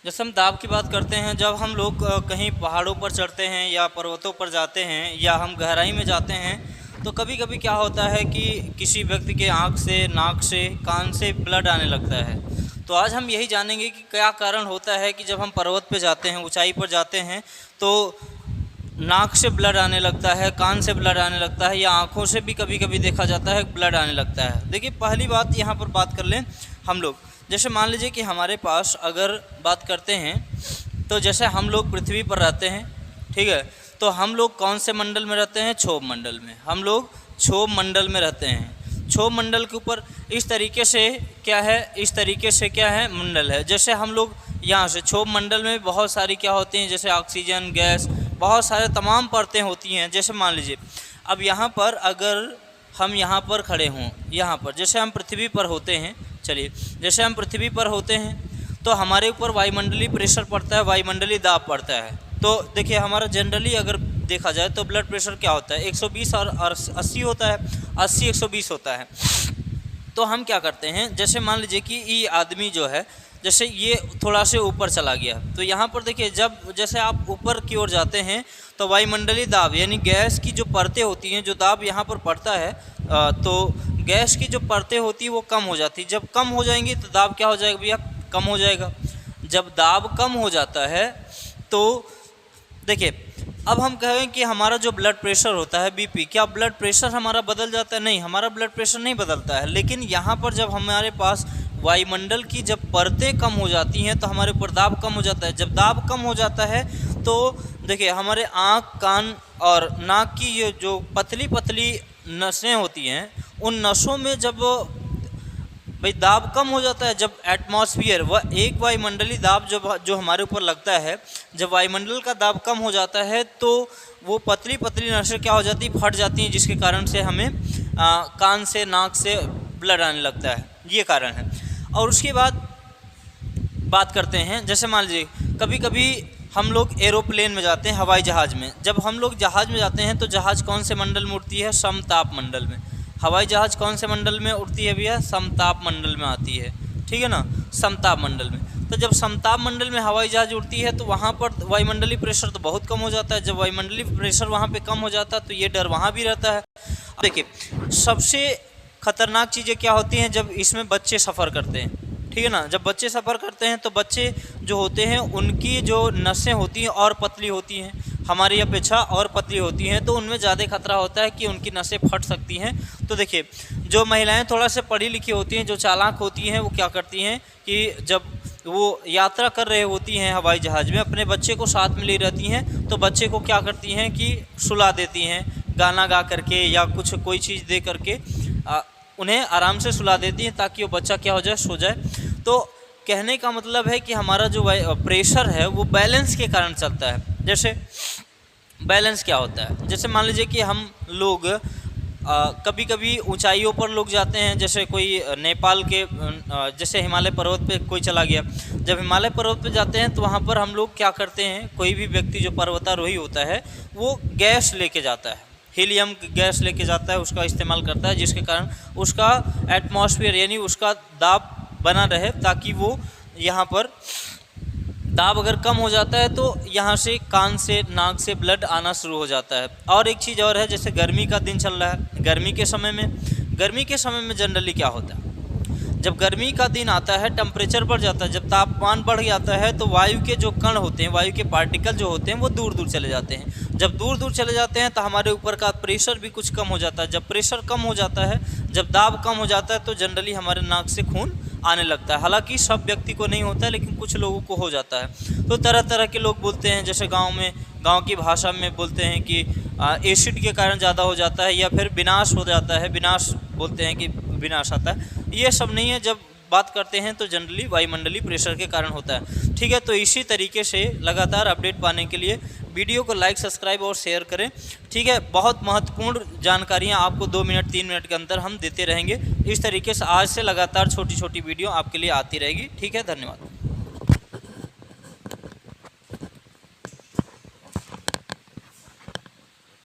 जैसे हम दाब की बात करते हैं, जब हम लोग कहीं पहाड़ों पर चढ़ते हैं या पर्वतों पर जाते हैं या हम गहराई में जाते हैं, तो कभी कभी क्या होता है कि किसी व्यक्ति के आँख से, नाक से, कान से ब्लड आने लगता है। तो आज हम यही जानेंगे कि क्या कारण होता है कि जब हम पर्वत पे जाते हैं, ऊंचाई पर जाते हैं, तो नाक से ब्लड आने लगता है, कान से ब्लड आने लगता है या आँखों से भी कभी कभी देखा जाता है ब्लड आने लगता है। देखिए, पहली बात यहाँ पर बात कर लें हम लोग। जैसे मान लीजिए कि हमारे पास अगर बात करते हैं, तो जैसे हम लोग पृथ्वी पर रहते हैं, ठीक है, तो हम लोग कौन से मंडल में रहते हैं? क्षोभ मंडल में। हम लोग क्षोभ मंडल में रहते हैं। क्षोभ मंडल के ऊपर इस तरीके से क्या है, इस तरीके से क्या है, मंडल है। जैसे हम लोग यहाँ से क्षोभ मंडल में बहुत सारी क्या होती हैं, जैसे ऑक्सीजन गैस, बहुत सारे तमाम परतें होती हैं। जैसे मान लीजिए अब यहाँ पर अगर हम यहाँ पर खड़े हों, यहाँ पर जैसे हम पृथ्वी पर होते हैं, चलिए जैसे हम पृथ्वी पर होते हैं तो हमारे ऊपर वायुमंडलीय प्रेशर पड़ता है, वायुमंडलीय दाब पड़ता है। तो देखिए, हमारा जनरली अगर देखा जाए तो ब्लड प्रेशर क्या होता है, 120 और 80 होता है, 80 120 होता है। तो हम क्या करते हैं, जैसे मान लीजिए कि ये आदमी जो है, जैसे ये थोड़ा से ऊपर चला गया, तो यहाँ पर देखिए जब जैसे आप ऊपर की ओर जाते हैं तो वायुमंडलीय दाब यानी गैस की जो परतें होती हैं, जो दाब यहाँ पर पड़ता है, तो गैस की जो परतें होती है वो कम हो जाती है। जब कम हो जाएंगी तो दाब क्या हो जाएगा भैया, कम हो जाएगा। जब दाब कम हो जाता है तो देखिए, अब हम कहें कि हमारा जो ब्लड प्रेशर होता है, बीपी, क्या ब्लड प्रेशर हमारा बदल जाता है? नहीं, हमारा ब्लड प्रेशर नहीं बदलता है। लेकिन यहाँ पर जब हमारे पास वायुमंडल की जब परतें कम हो जाती हैं तो हमारे ऊपर दाब कम हो जाता है। जब दाब कम हो जाता है तो देखिए, हमारे आँख, कान और नाक की ये जो पतली पतली नसें होती हैं, उन नसों में जब भाई दाब कम हो जाता है, जब एटमॉस्फेयर वह एक वायुमंडलीय दाब जो हमारे ऊपर लगता है, जब वायुमंडल का दाब कम हो जाता है तो वो पतली पतली नसें क्या हो जाती, फट जाती हैं, जिसके कारण से हमें कान से, नाक से ब्लड आने लगता है। ये कारण है। और उसके बाद बात करते हैं, जैसे मान लीजिए कभी कभी हम लोग एरोप्लेन में जाते हैं, हवाई जहाज़ में। जब हम लोग जहाज़ में जाते हैं तो जहाज़ कौन से मंडल में उड़ती है? समताप मंडल में। हवाई जहाज़ कौन से मंडल में उड़ती है भैया? समताप मंडल में आती है, ठीक है ना, समताप मंडल में। तो जब समताप मंडल में हवाई जहाज़ उड़ती है तो वहाँ पर वायुमंडलीय प्रेशर तो बहुत कम हो जाता है। जब वायुमंडलीय प्रेशर वहाँ पे कम हो जाता है तो ये डर वहाँ भी रहता है। देखिए, सबसे खतरनाक चीज़ें क्या होती हैं जब इसमें बच्चे सफ़र करते हैं, ठीक है ना। जब बच्चे सफ़र करते हैं तो बच्चे जो होते हैं उनकी जो नसें होती हैं और पतली होती हैं, हमारी अपेक्षा और पतली होती हैं, तो उनमें ज़्यादा खतरा होता है कि उनकी नसें फट सकती हैं। तो देखिए, जो महिलाएं थोड़ा से पढ़ी लिखी होती हैं, जो चालाक होती हैं, वो क्या करती हैं कि जब वो यात्रा कर रहे होती हैं हवाई जहाज़ में, अपने बच्चे को साथ में ले रहती हैं, तो बच्चे को क्या करती हैं कि सुला देती हैं, गाना गा करके या कुछ कोई चीज़ दे करके उन्हें आराम से सुला देती हैं, ताकि वो बच्चा क्या हो जाए, सो जाए। तो कहने का मतलब है कि हमारा जो प्रेशर है वो बैलेंस के कारण चलता है। जैसे बैलेंस क्या होता है, जैसे मान लीजिए कि हम लोग कभी कभी ऊंचाइयों पर लोग जाते हैं, जैसे कोई नेपाल के जैसे हिमालय पर्वत पे कोई चला गया। जब हिमालय पर्वत पे जाते हैं तो वहाँ पर हम लोग क्या करते हैं, कोई भी व्यक्ति जो पर्वतारोही होता है वो गैस लेके जाता है, हीलियम गैस लेके जाता है, उसका इस्तेमाल करता है, जिसके कारण उसका एटमॉस्फेयर यानी उसका दाब बना रहे, ताकि वो यहाँ पर दाब अगर कम हो जाता है तो यहाँ से कान से, नाक से ब्लड आना शुरू हो जाता है। और एक चीज़ और है, जैसे गर्मी का दिन चल रहा है, गर्मी के समय में जनरली क्या होता है, जब गर्मी का दिन आता है, टेम्परेचर बढ़ जाता है, जब तापमान बढ़ जाता है तो वायु के जो कण होते हैं, वायु के पार्टिकल जो होते हैं वो दूर दूर चले जाते हैं। जब दूर दूर चले जाते हैं तो हमारे ऊपर का प्रेशर भी कुछ कम हो जाता है। जब प्रेशर कम हो जाता है, जब दाब कम हो जाता है, तो जनरली हमारे नाक से खून आने लगता है। हालांकि सब व्यक्ति को नहीं होता है, लेकिन कुछ लोगों को हो जाता है। तो तरह तरह के लोग बोलते हैं, जैसे गाँव की भाषा में बोलते हैं कि एसिड के कारण ज़्यादा हो जाता है, या फिर विनाश हो जाता है, विनाश बोलते हैं कि विनाश आता है। ये सब नहीं है। जब बात करते हैं तो जनरली वायुमंडलीय प्रेशर के कारण होता है, ठीक है। तो इसी तरीके से लगातार अपडेट पाने के लिए वीडियो को लाइक, सब्सक्राइब और शेयर करें, ठीक है। बहुत महत्वपूर्ण जानकारियां आपको 2 मिनट 3 मिनट के अंदर हम देते रहेंगे। इस तरीके से आज से लगातार छोटी छोटी वीडियो आपके लिए आती रहेगी, ठीक है। धन्यवाद।